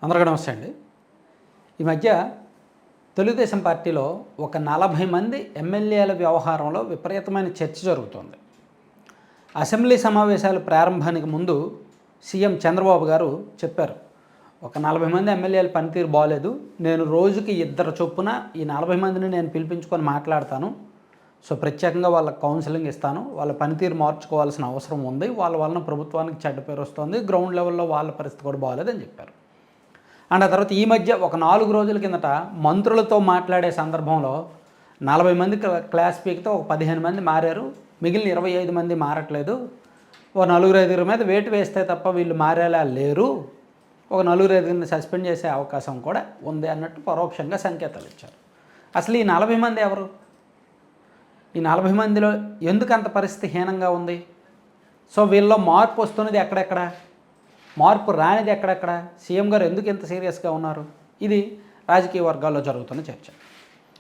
అందరికీ నమస్తే అండి. ఈ మధ్య తెలుగుదేశం పార్టీలో ఒక 40 మంది ఎమ్మెల్యేల వ్యవహారంలో విపరీతమైన చర్చ జరుగుతోంది. అసెంబ్లీ సమావేశాల ప్రారంభానికి ముందు సీఎం చంద్రబాబు గారు చెప్పారు, ఒక 40 మంది ఎమ్మెల్యేల పనితీరు బాగోలేదు, నేను రోజుకి 2 చొప్పున ఈ 40 మందిని నేను పిలిపించుకొని మాట్లాడతాను, సో ప్రత్యేకంగా వాళ్ళకి కౌన్సిలింగ్ ఇస్తాను, వాళ్ళ పనితీరు మార్చుకోవాల్సిన అవసరం ఉంది, వాళ్ళ వలన ప్రభుత్వానికి చెడ్డ పేరు వస్తుంది, గ్రౌండ్ లెవెల్లో వాళ్ళ పరిస్థితి కూడా బాగోలేదని చెప్పారు. అండ్ ఆ తర్వాత ఈ మధ్య ఒక 4 రోజుల కిందట మంత్రులతో మాట్లాడే సందర్భంలో 40 మంది క్లాస్ పీకితే ఒక 15 మంది మారారు, మిగిలిన 25 మంది మారట్లేదు, ఓ 4-5 మీద వేటు వేస్తే తప్ప వీళ్ళు మారేలా లేరు, ఒక 4-5 సస్పెండ్ చేసే అవకాశం కూడా ఉంది అన్నట్టు పరోక్షంగా సంకేతాలు ఇచ్చారు. అసలు ఈ 40 మంది ఎవరు? ఈ 40 మందిలో ఎందుకు అంత పరిస్థితి హీనంగా ఉంది? సో వీళ్ళలో మార్పు వస్తున్నది ఎక్కడెక్కడ, మార్పు రానిది ఎక్కడెక్కడ, సీఎం గారు ఎందుకు ఇంత సీరియస్గా ఉన్నారు? ఇది రాజకీయ వర్గాల్లో జరుగుతున్న చర్చ.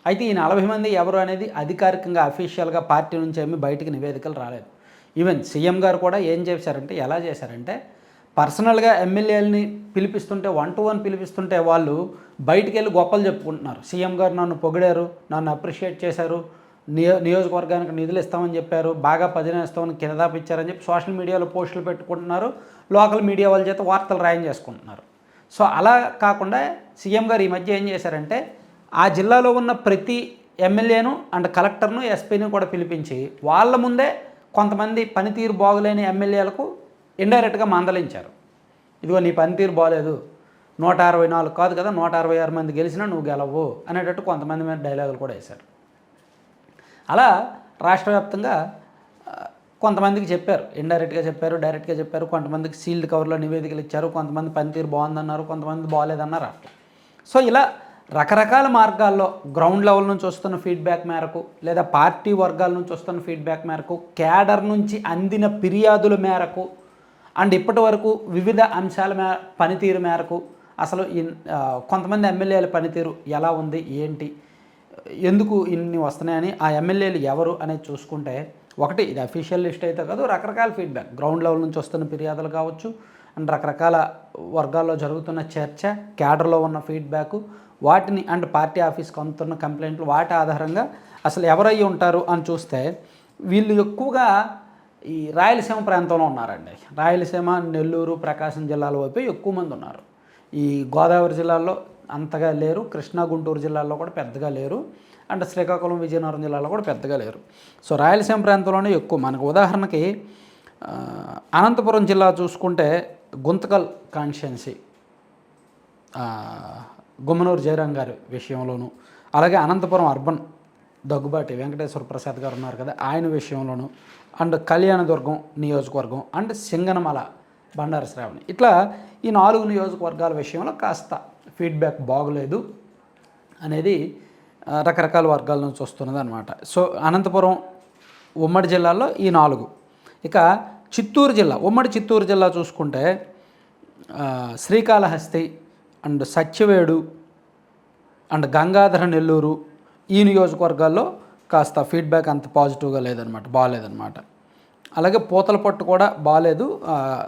అయితే ఈ 40 మంది ఎవరు అనేది అధికారికంగా అఫీషియల్గా పార్టీ నుంచి ఏమీ బయటికి నివేదికలు రాలేదు. ఈవెన్ సీఎం గారు కూడా ఏం చేశారంటే, ఎలా చేశారంటే, పర్సనల్గా ఎమ్మెల్యేలని పిలిపిస్తుంటే 1-to-1 పిలిపిస్తుంటే వాళ్ళు బయటికి వెళ్ళి గొప్పలు చెప్పుకుంటున్నారు. సీఎం గారు నన్ను పొగిడారు, నన్ను అప్రిషియేట్ చేశారు, నియోజకవర్గానికి నిధులు ఇస్తామని చెప్పారు, బాగా భజన ఇస్తామని కిందాపు ఇచ్చారని చెప్పి సోషల్ మీడియాలో పోస్టులు పెట్టుకుంటున్నారు, లోకల్ మీడియా వాళ్ళ చేత వార్తలు రాయం చేసుకుంటున్నారు. సో అలా కాకుండా సీఎం గారు ఈ మధ్య ఏం చేశారంటే, ఆ జిల్లాలో ఉన్న ప్రతి ఎమ్మెల్యేను అండ్ కలెక్టర్ను, ఎస్పీని కూడా పిలిపించి వాళ్ళ ముందే కొంతమంది పనితీరు బాగోలేని ఎమ్మెల్యేలకు ఇండైరెక్ట్గా మందలించారు. ఇదిగో నీ పనితీరు బాగలేదు, 164 కాదు కదా 166 మంది గెలిచినా నువ్వు గెలవు అనేటట్టు కొంతమంది మీద డైలాగులు కూడా వేశారు. అలా రాష్ట్ర వ్యాప్తంగా కొంతమందికి చెప్పారు, ఇండైరెక్ట్గా చెప్పారు, డైరెక్ట్గా చెప్పారు, కొంతమందికి సీల్డ్ కవర్లో నివేదికలు ఇచ్చారు, కొంతమంది పనితీరు బాగుందన్నారు, కొంతమంది బాగలేదన్నారు అట్లా. సో ఇలా రకరకాల మార్గాల్లో గ్రౌండ్ లెవెల్ నుంచి వస్తున్న ఫీడ్బ్యాక్ మేరకు, లేదా పార్టీ వర్గాల నుంచి వస్తున్న ఫీడ్బ్యాక్ మేరకు, క్యాడర్ నుంచి అందిన ఫిర్యాదుల మేరకు, అండ్ ఇప్పటి వరకు వివిధ అంశాల పనితీరు మేరకు అసలు కొంతమంది ఎమ్మెల్యేల పనితీరు ఎలా ఉంది, ఏంటి, ఎందుకు ఇన్ని వస్తున్నాయని, ఆ ఎమ్మెల్యేలు ఎవరు అనేది చూసుకుంటే, ఒకటి ఇది అఫీషియల్ లిస్ట్ అయితే కాదు, రకరకాల ఫీడ్బ్యాక్ గ్రౌండ్ లెవెల్ నుంచి వస్తున్న ఫిర్యాదులు కావచ్చు, అండ్ రకరకాల వర్గాల్లో జరుగుతున్న చర్చ, క్యాడర్లో ఉన్న ఫీడ్బ్యాక్, వాటిని అండ్ పార్టీ ఆఫీస్కి అందుతున్న కంప్లైంట్లు, వాటి ఆధారంగా అసలు ఎవరయ్యి ఉంటారు అని చూస్తే వీళ్ళు ఎక్కువగా ఈ రాయలసీమ ప్రాంతంలో ఉన్నారండి. రాయలసీమ, నెల్లూరు, ప్రకాశం జిల్లాల వైపు ఎక్కువ మంది ఉన్నారు. ఈ గోదావరి జిల్లాల్లో అంతగా లేరు, కృష్ణా, గుంటూరు జిల్లాల్లో కూడా పెద్దగా లేరు, అండ్ శ్రీకాకుళం, విజయనగరం జిల్లాలో కూడా పెద్దగా లేరు. సో రాయలసీమ ప్రాంతంలోనే ఎక్కువ. మనకు ఉదాహరణకి అనంతపురం జిల్లా చూసుకుంటే గుంతకల్ కాన్స్టిట్యున్సీ గుమ్మనూరు జయరాం గారి విషయంలోనూ, అలాగే అనంతపురం అర్బన్ దగ్గుబాటి వెంకటేశ్వర ప్రసాద్ గారు ఉన్నారు కదా, ఆయన విషయంలోనూ, అండ్ కళ్యాణదుర్గం నియోజకవర్గం, అండ్ సింగనమల బండారు శ్రావణి, ఇట్లా ఈ 4 నియోజకవర్గాల విషయంలో కాస్త ఫీడ్బ్యాక్ బాగలేదు అనేది రకరకాల వర్గాల నుంచి వస్తున్నది అనమాట. సో అనంతపురం ఉమ్మడి జిల్లాలో ఈ 4. ఇక చిత్తూరు జిల్లా, ఉమ్మడి చిత్తూరు జిల్లా చూసుకుంటే శ్రీకాళహస్తి అండ్ సత్యవేడు అండ్ గంగాధర నెల్లూరు, ఈ నియోజకవర్గాల్లో కాస్త ఫీడ్బ్యాక్ అంత పాజిటివ్గా లేదనమాట, బాగాలేదనమాట. అలాగే పూతలపట్టు కూడా బాగాలేదు,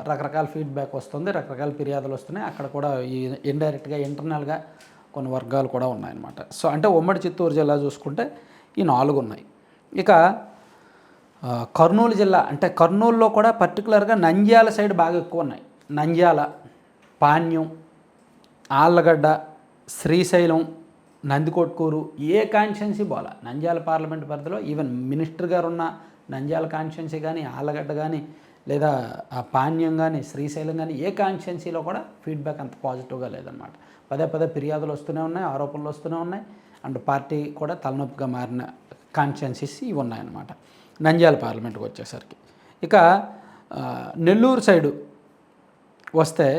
రకరకాల ఫీడ్బ్యాక్ వస్తుంది, రకరకాల ఫిర్యాదులు వస్తున్నాయి, అక్కడ కూడా ఈ ఇండైరెక్ట్గా ఇంటర్నల్గా కొన్ని వర్గాలు కూడా ఉన్నాయన్నమాట. సో అంటే ఉమ్మడి చిత్తూరు జిల్లా చూసుకుంటే ఈ 4 ఉన్నాయి. ఇక కర్నూలు జిల్లా, అంటే కర్నూలులో కూడా పర్టికులర్గా నంద్యాల సైడ్ బాగా ఎక్కువ ఉన్నాయి. నంద్యాల, పాణ్యం, ఆళ్ళగడ్డ, శ్రీశైలం, నందికొట్కూరు, ఏ కాన్స్టిట్యున్సీ బాలా. నంద్యాల పార్లమెంట్ పరిధిలో ఈవెన్ మినిస్టర్ గారు ఉన్న నంద్యాల కాన్స్టిట్యున్సీ కానీ, ఆళ్ళగడ్డ కానీ, లేదా పాణ్యం కానీ, శ్రీశైలం కానీ, ఏ కాన్స్టిట్యున్సీలో కూడా ఫీడ్బ్యాక్ అంత పాజిటివ్గా లేదనమాట. పదే ఫిర్యాదులు వస్తూనే ఉన్నాయి, ఆరోపణలు వస్తూనే ఉన్నాయి, అండ్ పార్టీ కూడా తలనొప్పిగా మారిన కాన్స్టిట్యున్సీస్ ఇవి ఉన్నాయన్నమాట నంద్యాల పార్లమెంట్కి వచ్చేసరికి. ఇక నెల్లూరు సైడు వస్తే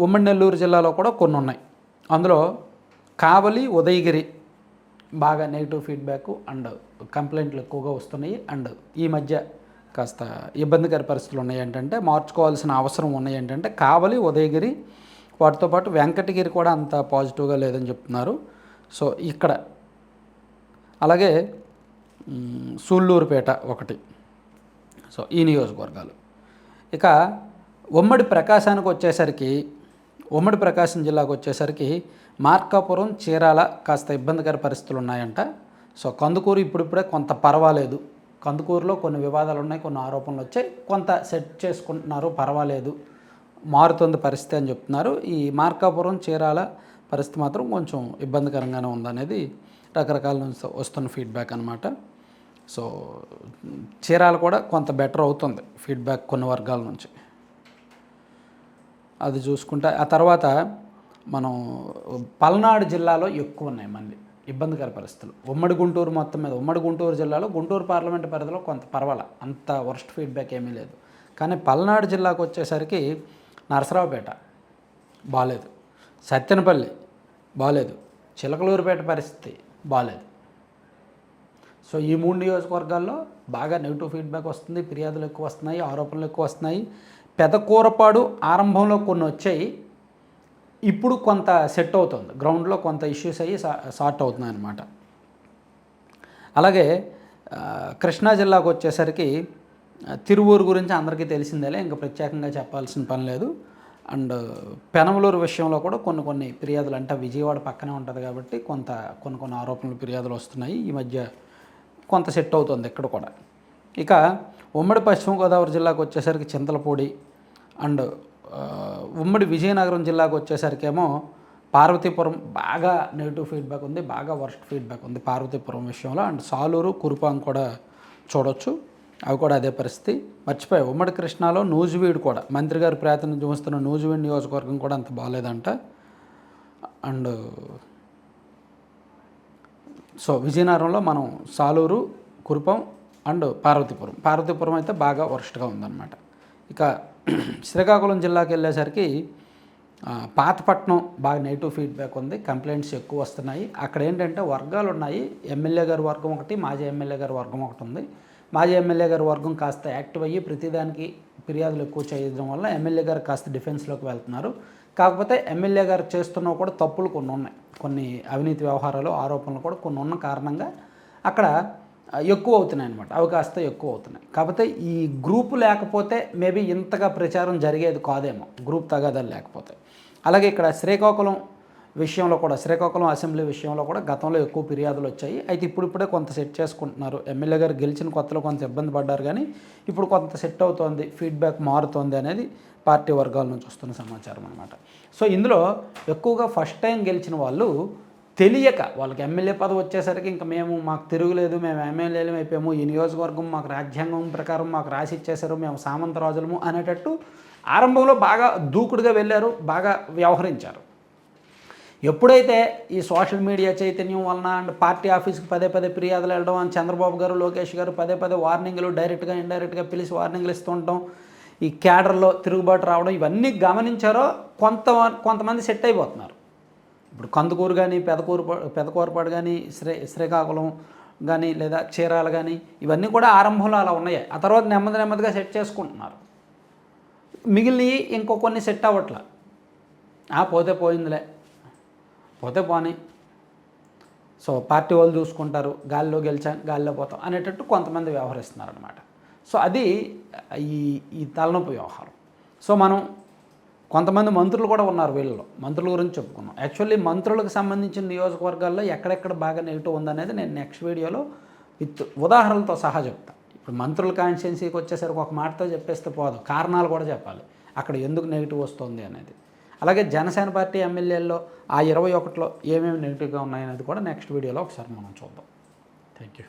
ఉమ్మడి నెల్లూరు జిల్లాలో కూడా కొన్ని ఉన్నాయి. అందులో కావలి, ఉదయగిరి బాగా నెగిటివ్ ఫీడ్బ్యాక్ అండ్ కంప్లైంట్లు ఎక్కువగా వస్తున్నాయి, అండ్ ఈ మధ్య కాస్త ఇబ్బందికర పరిస్థితులు ఉన్నాయి. ఏంటంటే మార్చుకోవాల్సిన అవసరం ఉన్నాయి. ఏంటంటే కావలి, ఉదయగిరి, వాటితో పాటు వెంకటగిరి కూడా అంత పాజిటివ్గా లేదని చెప్తున్నారు. సో ఇక్కడ అలాగే సూళ్ళూరుపేట ఒకటి. సో ఈ నియోజకవర్గాలు. ఇక ఉమ్మడి ప్రకాశం జిల్లాకు వచ్చేసరికి మార్కాపురం, చీరాల కాస్త ఇబ్బందికర పరిస్థితులు ఉన్నాయంట. సో కందుకూరు ఇప్పుడిప్పుడే కొంత పర్వాలేదు. కందుకూరులో కొన్ని వివాదాలు ఉన్నాయి, కొన్ని ఆరోపణలు వచ్చాయి, కొంత సెట్ చేసుకుంటున్నారు, పర్వాలేదు, మారుతుంది పరిస్థితి అని చెప్తున్నారు. ఈ మార్కాపురం, చీరాల పరిస్థితి మాత్రం కొంచెం ఇబ్బందికరంగానే ఉందనేది రకరకాల నుంచి వస్తున్న ఫీడ్బ్యాక్ అనమాట. సో చీరాల కూడా కొంత బెటర్ అవుతుంది ఫీడ్బ్యాక్ కొన్ని వర్గాల నుంచి. అది చూసుకుంటే ఆ తర్వాత మనం పల్నాడు జిల్లాలో ఎక్కువ ఉన్నాయి మళ్ళీ ఇబ్బందికర పరిస్థితులు. ఉమ్మడి గుంటూరు మొత్తం మీద, ఉమ్మడి గుంటూరు జిల్లాలో గుంటూరు పార్లమెంటు పరిధిలో కొంత పర్వాల, అంత వర్స్ట్ ఫీడ్బ్యాక్ ఏమీ లేదు. కానీ పల్నాడు జిల్లాకు వచ్చేసరికి నరసరావుపేట బాలేదు, సత్తెనపల్లి బాలేదు, చిలకలూరుపేట పరిస్థితి బాలేదు. సో ఈ 3 నియోజకవర్గాల్లో బాగా నెగిటివ్ ఫీడ్బ్యాక్ వస్తుంది, ఫిర్యాదులు ఎక్కువ వస్తున్నాయి, ఆరోపణలు ఎక్కువ వస్తున్నాయి. పెదకూరపాడు ఆరంభంలో కొన్ని వచ్చాయి, ఇప్పుడు కొంత సెట్ అవుతుంది, గ్రౌండ్లో కొంత ఇష్యూస్ అయ్యి సార్ట్ అవుతున్నాయి అన్నమాట. అలాగే కృష్ణా జిల్లాకు వచ్చేసరికి తిరువూరు గురించి అందరికీ తెలిసిందేలే, ఇంకా ప్రత్యేకంగా చెప్పాల్సిన పని లేదు. అండ్ పెనమలూరు విషయంలో కూడా కొన్ని ఫిర్యాదులు, అంటే విజయవాడ పక్కనే ఉంటుంది కాబట్టి కొన్ని ఆరోపణలు, ఫిర్యాదులు వస్తున్నాయి. ఈ మధ్య కొంత సెట్ అవుతుంది ఇక్కడ కూడా. ఇక ఉమ్మడి పశ్చిమ గోదావరి జిల్లాకు వచ్చేసరికి చింతలపూడి, అండ్ ఉమ్మడి విజయనగరం జిల్లాకు వచ్చేసరికేమో పార్వతీపురం బాగా నెగిటివ్ ఫీడ్బ్యాక్ ఉంది, బాగా వర్స్ట్ ఫీడ్బ్యాక్ ఉంది పార్వతీపురం విషయంలో. అండ్ సాలూరు, కురుపాం కూడా చూడొచ్చు, అవి కూడా అదే పరిస్థితి. మర్చిపోయాయి, ఉమ్మడి కృష్ణాలో నూజివీడు కూడా, మంత్రి గారు ప్రాతినిధ్యం వస్తున్న నూజివీడు నియోజకవర్గం కూడా అంత బాగాలేదంట. అండ్ సో విజయనగరంలో మనం సాలూరు, కురుపాం అండ్ పార్వతీపురం అయితే బాగా వర్స్ట్గా ఉందన్నమాట. ఇక శ్రీకాకుళం జిల్లాకి వెళ్ళేసరికి పాతపట్నం బాగా నెగిటివ్ ఫీడ్బ్యాక్ ఉంది, కంప్లైంట్స్ ఎక్కువ వస్తున్నాయి. అక్కడ ఏంటంటే వర్గాలు ఉన్నాయి, ఎమ్మెల్యే గారి వర్గం ఒకటి, మాజీ ఎమ్మెల్యే గారి వర్గం ఒకటి ఉంది. మాజీ ఎమ్మెల్యే గారి వర్గం కాస్త యాక్టివ్ అయ్యి ప్రతిదానికి ఫిర్యాదులు ఎక్కువ చేయడం వల్ల ఎమ్మెల్యే గారు కాస్త డిఫెన్స్లోకి వెళ్తున్నారు. కాకపోతే ఎమ్మెల్యే గారు చేస్తున్న కూడా తప్పులు కొన్ని ఉన్నాయి, కొన్ని అవినీతి వ్యవహారాలు, ఆరోపణలు కూడా కొన్ని ఉన్న కారణంగా అక్కడ ఎక్కువ అవుతున్నాయి అన్నమాట, అవి కాస్త ఎక్కువ అవుతున్నాయి. కాకపోతే ఈ గ్రూపు లేకపోతే మేబీ ఇంతగా ప్రచారం జరిగేది కాదేమో, గ్రూప్ తగాదాలు లేకపోతే. అలాగే ఇక్కడ శ్రీకాకుళం అసెంబ్లీ విషయంలో కూడా గతంలో ఎక్కువ ఫిర్యాదులు వచ్చాయి. అయితే ఇప్పుడిప్పుడే కొంత సెట్ చేసుకుంటున్నారు. ఎమ్మెల్యే గారు గెలిచిన కొత్తలో కొంత ఇబ్బంది పడ్డారు, కానీ ఇప్పుడు కొంత సెట్ అవుతోంది, ఫీడ్బ్యాక్ మారుతోంది అనేది పార్టీ వర్గాల నుంచి వస్తున్న సమాచారం అనమాట. సో ఇందులో ఎక్కువగా ఫస్ట్ టైం గెలిచిన వాళ్ళు తెలియక, వాళ్ళకి ఎమ్మెల్యే పదవి వచ్చేసరికి ఇంకా మాకు తిరుగులేదు, మేము ఎమ్మెల్యేలు అయిపోయాము, ఈ నియోజకవర్గం మాకు రాజ్యాంగం ప్రకారం మాకు రాసి ఇచ్చేశారు, మేము సామంతరాజులము అనేటట్టు ఆరంభంలో బాగా దూకుడుగా వెళ్ళారు, బాగా వ్యవహరించారు. ఎప్పుడైతే ఈ సోషల్ మీడియా చైతన్యం వలన అండ్ పార్టీ ఆఫీస్కి పదే ఫిర్యాదులు వెళ్ళడం, అని చంద్రబాబు గారు, లోకేష్ గారు పదే వార్నింగ్లు, డైరెక్ట్గా ఇండైరెక్ట్గా పిలిచి వార్నింగ్లు ఇస్తుండటం, ఈ క్యాడర్లో తిరుగుబాటు రావడం, ఇవన్నీ గమనించారో కొంతమంది సెట్ అయిపోతున్నారు. ఇప్పుడు కందుకూరు కానీ, పెదకూరపాడు కానీ, శ్రీకాకుళం కానీ, లేదా చీరాల కానీ, ఇవన్నీ కూడా ఆరంభంలో అలా ఉన్నాయి. ఆ తర్వాత నెమ్మదిగా సెట్ చేసుకుంటున్నారు. మిగిలినవి ఇంకో కొన్ని సెట్ అవ్వట్లా, పోతే పోయిందిలే, పోతే పోనీ, సో పార్టీ వాళ్ళు చూసుకుంటారు, గాలిలో గెలిచాం గాలిలో పోతాం అనేటట్టు కొంతమంది వ్యవహరిస్తున్నారు అనమాట. సో అది ఈ తలనొప్పి వ్యవహారం. సో మనం కొంతమంది మంత్రులు కూడా ఉన్నారు, వీళ్ళలో మంత్రుల గురించి చెప్పుకున్నాం. యాక్చువల్లీ మంత్రులకు సంబంధించిన నియోజకవర్గాల్లో ఎక్కడెక్కడ బాగా నెగిటివ్ ఉందనేది నేను నెక్స్ట్ వీడియోలో విత్ ఉదాహరణలతో సహా చెప్తాను. ఇప్పుడు మంత్రుల కాన్స్టిట్యున్సీకి వచ్చేసరికి ఒక మాటతో చెప్పేస్తే పోదు, కారణాలు కూడా చెప్పాలి అక్కడ ఎందుకు నెగిటివ్ వస్తుంది అనేది. అలాగే జనసేన పార్టీ ఎమ్మెల్యేల్లో ఆ 21లో ఏమేమి నెగిటివ్గా ఉన్నాయనేది కూడా నెక్స్ట్ వీడియోలో ఒకసారి మనం చూద్దాం. Thank you.